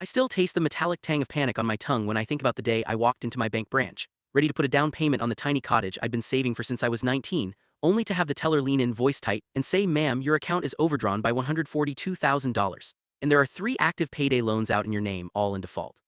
I still taste the metallic tang of panic on my tongue when I think about the day I walked into my bank branch, ready to put a down payment on the tiny cottage I'd been saving for since I was 19, only to have the teller lean in voice tight and say, "Ma'am, your account is overdrawn by $142,000, and there are 3 active payday loans out in your name, all in default."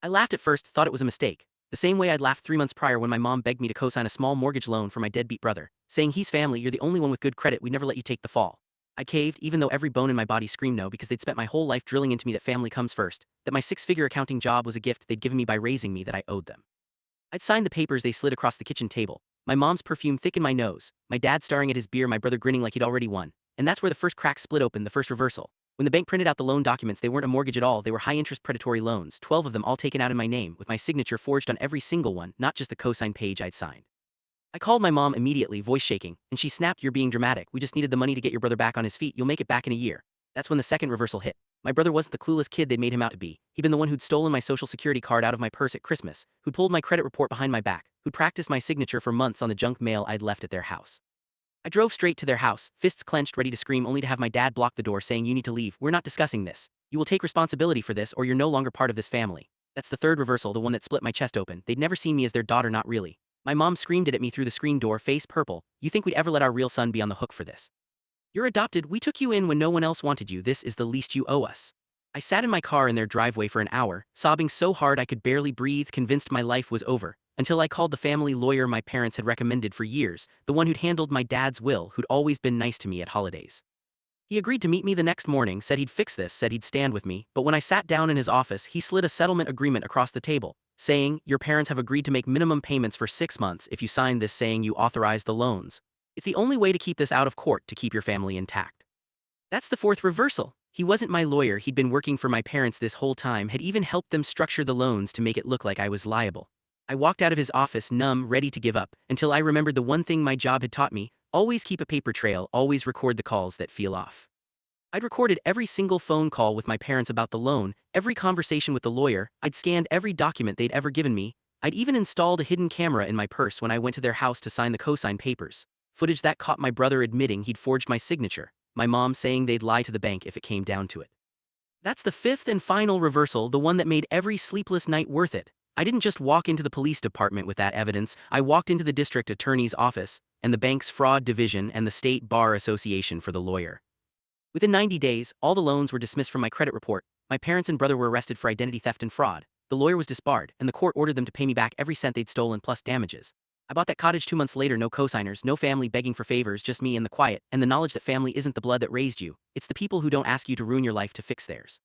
I laughed at first, thought it was a mistake, the same way I'd laughed 3 months prior when my mom begged me to co-sign a small mortgage loan for my deadbeat brother, saying, "He's family, you're the only one with good credit, we'd never let you take the fall." I caved, even though every bone in my body screamed no, because they'd spent my whole life drilling into me that family comes first, that my 6-figure accounting job was a gift they'd given me by raising me, that I owed them. I'd signed the papers they slid across the kitchen table, my mom's perfume thick in my nose, my dad staring at his beer, my brother grinning like he'd already won, and that's where the first crack split open, the first reversal. When the bank printed out the loan documents, they weren't a mortgage at all, they were high-interest predatory loans, 12 of them all taken out in my name, with my signature forged on every single one, not just the cosign page I'd signed. I called my mom immediately, voice shaking, and she snapped, "You're being dramatic, we just needed the money to get your brother back on his feet, you'll make it back in a year." That's when the second reversal hit. My brother wasn't the clueless kid they'd made him out to be. He'd been the one who'd stolen my social security card out of my purse at Christmas, who'd pulled my credit report behind my back, who'd practiced my signature for months on the junk mail I'd left at their house. I drove straight to their house, fists clenched, ready to scream, only to have my dad block the door, saying, "You need to leave, we're not discussing this. You will take responsibility for this or you're no longer part of this family." That's the third reversal, the one that split my chest open. They'd never seen me as their daughter, not really. My mom screamed it at me through the screen door, face purple. "You think we'd ever let our real son be on the hook for this? You're adopted, we took you in when no one else wanted you, this is the least you owe us." I sat in my car in their driveway for an hour, sobbing so hard I could barely breathe, convinced my life was over, until I called the family lawyer my parents had recommended for years, the one who'd handled my dad's will, who'd always been nice to me at holidays. He agreed to meet me the next morning, said he'd fix this, said he'd stand with me, but when I sat down in his office, he slid a settlement agreement across the table, saying, "Your parents have agreed to make minimum payments for 6 months if you sign this saying you authorize the loans. It's the only way to keep this out of court, to keep your family intact." That's the fourth reversal. He wasn't my lawyer, he'd been working for my parents this whole time, had even helped them structure the loans to make it look like I was liable. I walked out of his office numb, ready to give up, until I remembered the one thing my job had taught me: always keep a paper trail, always record the calls that feel off. I'd recorded every single phone call with my parents about the loan, every conversation with the lawyer, I'd scanned every document they'd ever given me, I'd even installed a hidden camera in my purse when I went to their house to sign the cosign papers. Footage that caught my brother admitting he'd forged my signature, my mom saying they'd lie to the bank if it came down to it. That's the fifth and final reversal, the one that made every sleepless night worth it. I didn't just walk into the police department with that evidence, I walked into the district attorney's office, and the bank's fraud division, and the state bar association for the lawyer. Within 90 days, all the loans were dismissed from my credit report, my parents and brother were arrested for identity theft and fraud, the lawyer was disbarred, and the court ordered them to pay me back every cent they'd stolen plus damages. I bought that cottage 2 months later, no cosigners, no family begging for favors, just me and the quiet, and the knowledge that family isn't the blood that raised you, it's the people who don't ask you to ruin your life to fix theirs.